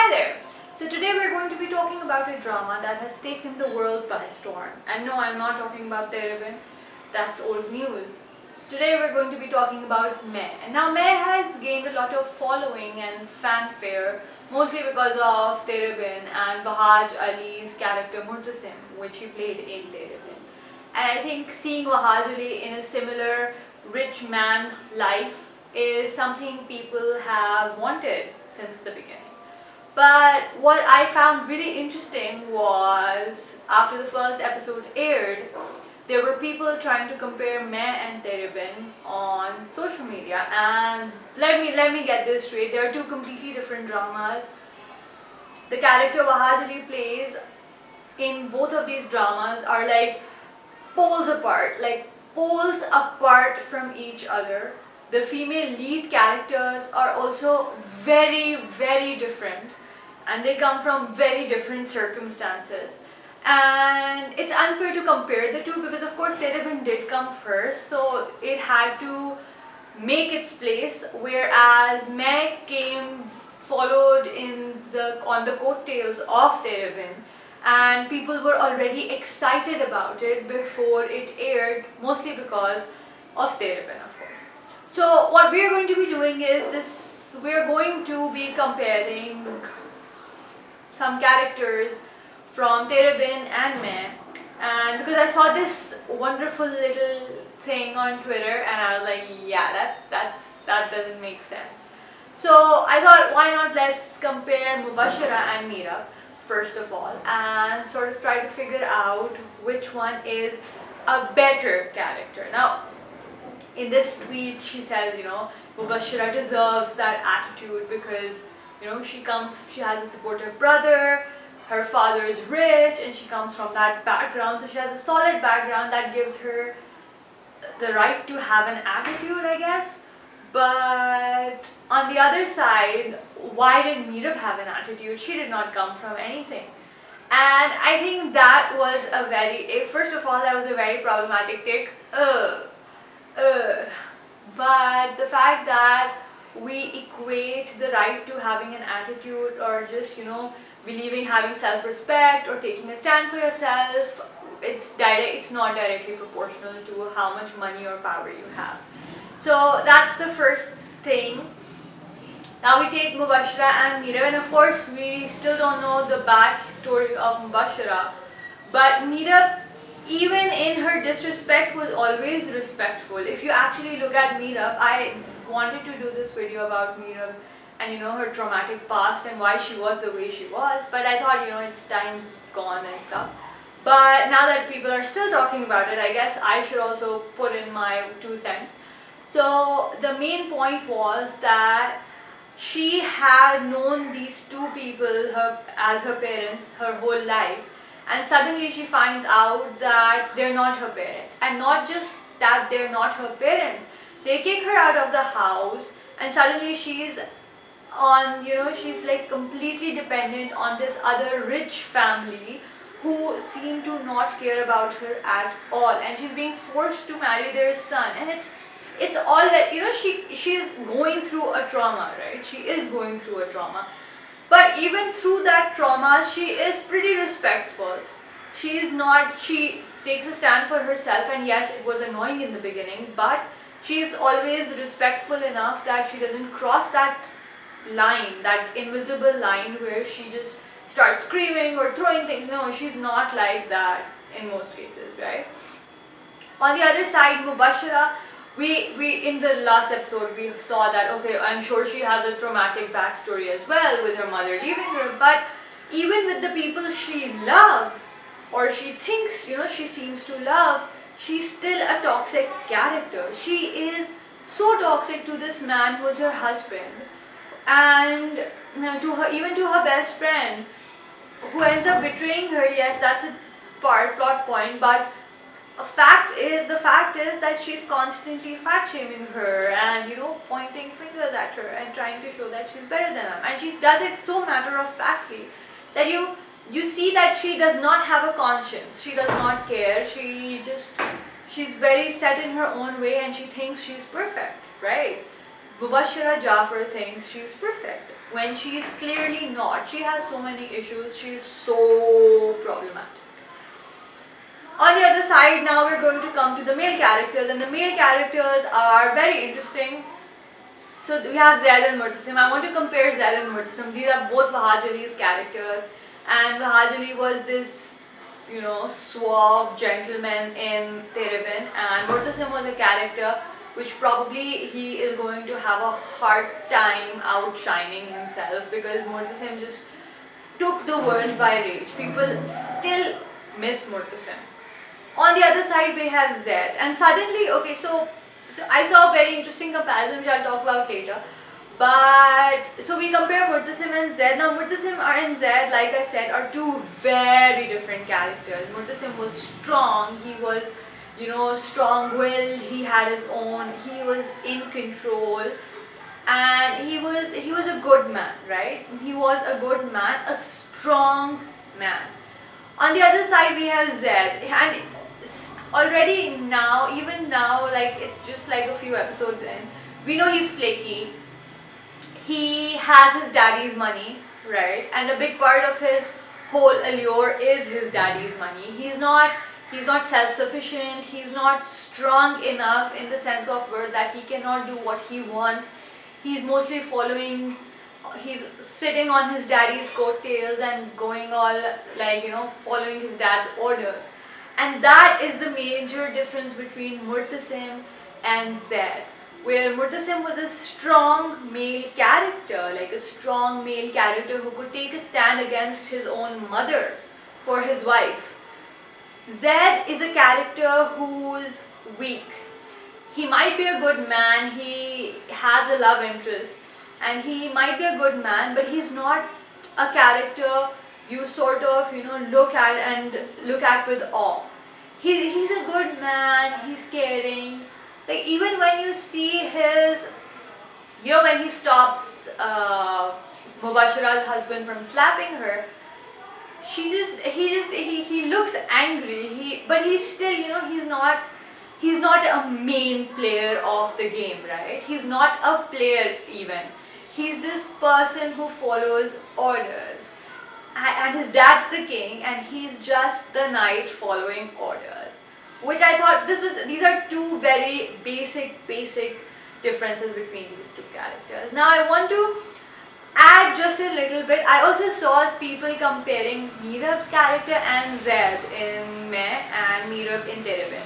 Hi there! So today we're going to be talking about a drama that has taken the world by storm. And no, I'm not talking about Tere Bin, that's old news. Today we're going to be talking about Mein. And now Mein has gained a lot of following and fanfare, mostly because of Tere Bin and Wahaj Ali's character Murtasim, which he played in Tere Bin. And I think seeing Wahaj Ali in a similar rich man life is something people have wanted since the beginning. But what I found really interesting was, after the first episode aired, there were people trying to compare Mein and Tere Bin on social media. And let me get this straight, there are two completely different dramas. The character Wahaj Ali plays in both of these dramas are like poles apart from each other. The female lead characters are also very, very different, and they come from very different circumstances. And it's unfair to compare the two because of course Tere Bin did come first, so it had to make its place, whereas Mein came followed on the coattails of Tere Bin, and people were already excited about it before it aired, mostly because of Tere Bin, of course. So what we are going to be doing is we are going to be comparing some characters from Tere Bin and Mein, and because I saw this wonderful little thing on Twitter and I was like, yeah, that doesn't make sense. So I thought, why not let's compare Mubashira and Meera first of all, and sort of try to figure out which one is a better character. Now, in this tweet, she says, Mubashira deserves that attitude because, she has a supportive brother, her father is rich, and she comes from that background, so she has a solid background that gives her the right to have an attitude, I guess. But on the other side, why did Meera have an attitude? She did not come from anything. And I think that was first of all, that was a very problematic take. But the fact that we equate the right to having an attitude or just, believing, having self-respect or taking a stand for yourself, it's not directly proportional to how much money or power you have. So that's the first thing. Now we take Mubashira and Meera, and of course we still don't know the backstory of Mubashira, but Meera, even in her disrespect, was always respectful. If you actually look at Meera, I wanted to do this video about Meera and her traumatic past and why she was the way she was, but I thought it's time's gone and stuff. But now that people are still talking about it, I guess I should also put in my 2 cents. So the main point was that she had known these two people as her parents her whole life, and suddenly she finds out that they're not her parents. And not just that they're not her parents, they kick her out of the house, and suddenly she's she's like completely dependent on this other rich family who seem to not care about her at all, and she's being forced to marry their son. And it's all that, she's going through a trauma, right? She is going through a trauma. But even through that trauma, she is pretty respectful. She takes a stand for herself, and yes, it was annoying in the beginning, but she is always respectful enough that she doesn't cross that line, that invisible line where she just starts screaming or throwing things. No, she's not like that in most cases, right? On the other side, Mubashira, we in the last episode we saw that, okay, I'm sure she has a traumatic backstory as well with her mother leaving her, but even with the people she loves, or she thinks, she seems to love, she's still a toxic character. She is so toxic to this man who's her husband, and even to her best friend, who ends up betraying her. Yes, that's a plot point, but the fact is that she's constantly fat shaming her and pointing fingers at her and trying to show that she's better than her, and she does it so matter of factly that you see that she does not have a conscience. She does not care. She's very set in her own way, and she thinks she's perfect, right? Mubashira Jafar thinks she's perfect when she's clearly not. She has so many issues. She's so problematic. On the other side, now we're going to come to the male characters, and the male characters are very interesting. So we have Zaid and Murtasim. I want to compare Zaid and Murtasim. These are both Wahaj Ali's characters, and Wahaj Ali was this, suave gentleman in Tere Bin, and Murtasim was a character which probably he is going to have a hard time outshining himself, because Murtasim just took the world by rage. People still miss Murtasim. On the other side, we have Zaid, and suddenly, okay, so I saw a very interesting comparison which I'll talk about later. But so we compare Murtasim and Zaid. Now Murtasim and Zaid, like I said, are two very different characters. Murtasim was strong. He was, strong-willed. He had his own. He was in control, and he was a good man, right? He was a good man, a strong man. On the other side, we have Zaid, and already now, even now, like it's just like a few episodes in, we know he's flaky. He has his daddy's money, right? And a big part of his whole allure is his daddy's money. He's not self-sufficient. He's not strong enough in the sense of word that he cannot do what he wants. He's mostly he's sitting on his daddy's coattails and going all following his dad's orders. And that is the major difference between Murtasim and Zaid, where Murtasim was a strong male character, like a strong male character who could take a stand against his own mother for his wife. Zaid is a character who's weak. He might be a good man, he has a love interest, and he might be a good man, but he's not a character you sort of look at with awe. He's a good man, he's caring. Like even when you see his, when he stops Mubashira's husband from slapping her, he looks angry. But he's still, he's not a main player of the game, right? He's not a player even. He's this person who follows orders. And his dad's the king, and he's just the knight following orders. Which I thought these are two very basic differences between these two characters. Now I want to add just a little bit. I also saw people comparing Meerab's character and Zaid in Mein and Meerab in Tere Bin.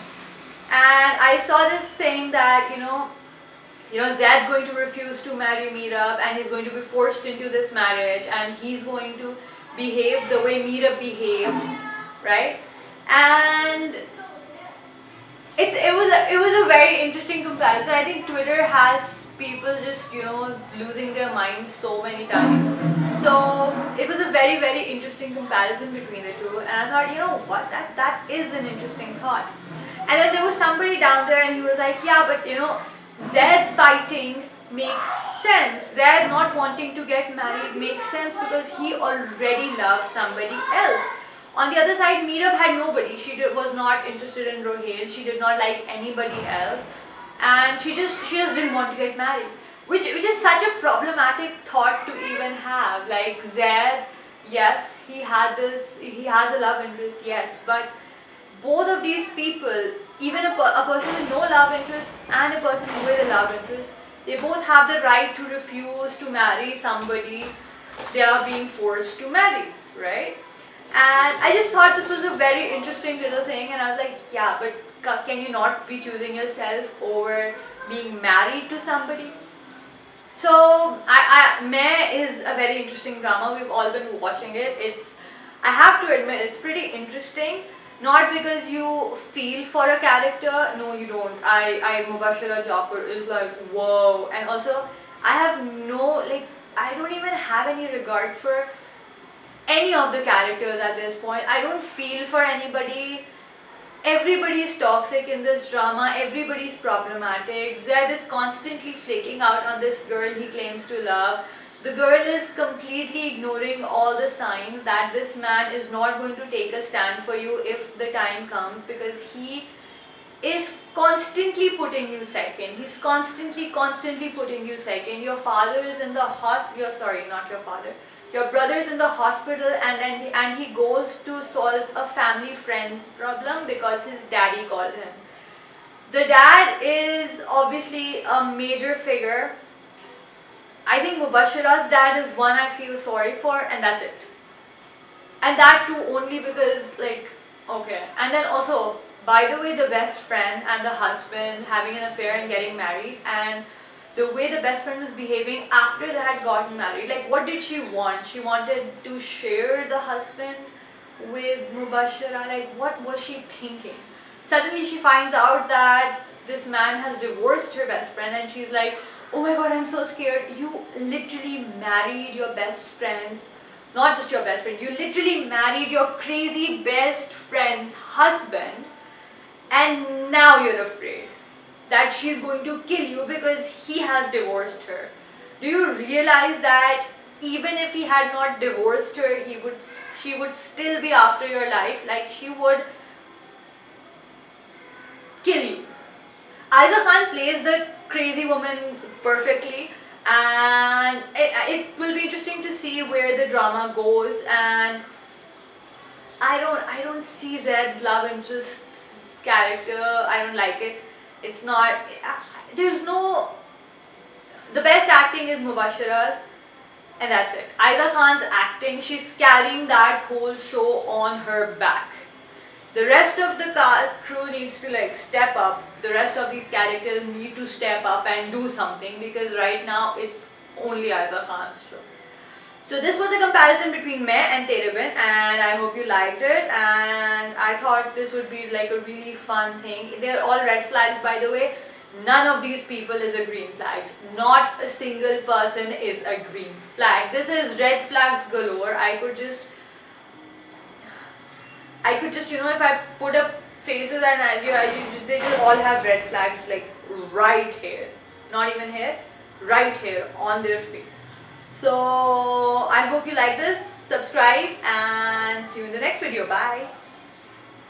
And I saw this thing that Zaid's going to refuse to marry Meerab, and he's going to be forced into this marriage, and he's going to behave the way Meerab behaved, right? And it was a very interesting comparison. I think Twitter has people just losing their minds so many times. So it was a very interesting comparison between the two, and I thought, what, that is an interesting thought. And then there was somebody down there, and he was like, yeah, but Zaid fighting makes sense. Zaid not wanting to get married makes sense because he already loves somebody else. On the other side, Meerab had nobody. She was not interested in Rohel. She did not like anybody else, and she just didn't want to get married, which is such a problematic thought to even have. Like Zaid, yes, he has a love interest, yes, but both of these people, even a person with no love interest and a person with a love interest, they both have the right to refuse to marry somebody they are being forced to marry, right? And I just thought this was a very interesting little thing, and I was like, yeah, but can you not be choosing yourself over being married to somebody? So, Mein is a very interesting drama. We've all been watching it. I have to admit, it's pretty interesting. Not because you feel for a character, no you don't. Mubashira Jafar is like, whoa. And also, I don't even have any regard for any of the characters at this point. I don't feel for anybody. Everybody is toxic in this drama. Everybody is problematic. Zaid is constantly flaking out on this girl he claims to love. The girl is completely ignoring all the signs that this man is not going to take a stand for you if the time comes, because he is constantly putting you second. He's constantly putting you second. Your father is in the hospital. Sorry, not your father. Your brother is in the hospital, and he goes to solve a family friend's problem because his daddy called him. The dad is obviously a major figure. I think Mubashira's dad is one I feel sorry for, and that's it. And that too only because, like, okay. And then also, by the way, the best friend and the husband having an affair and getting married, and the way the best friend was behaving after they had gotten married. Like, what did she want? She wanted to share the husband with Mubashira. Like, what was she thinking? Suddenly she finds out that this man has divorced her best friend, and she's like, oh my god, I'm so scared. You literally married your best friend's, not just your best friend, you literally married your crazy best friend's husband, and now you're afraid that she's going to kill you because he has divorced her. Do you realize that even if he had not divorced her, she would still be after your life? Like, she would kill you. Ayeza Khan plays the crazy woman perfectly, and it will be interesting to see where the drama goes. And I don't see Zed's love interest character. I don't like it. It's not. There's no. The best acting is Mubashira's, and that's it. Ayeza Khan's acting, she's carrying that whole show on her back. The rest of the crew needs to like step up. The rest of these characters need to step up and do something, because right now it's only Ayeza Khan's show. So this was a comparison between Mein and Tere Bin, and I hope you liked it, and I thought this would be like a really fun thing. They're all red flags, by the way. None of these people is a green flag. Not a single person is a green flag. This is red flags galore. I could just, you know, if I put up faces and they just all have red flags like right here. Not even here, right here on their face. So I hope you like this. Subscribe and see you in the next video. Bye.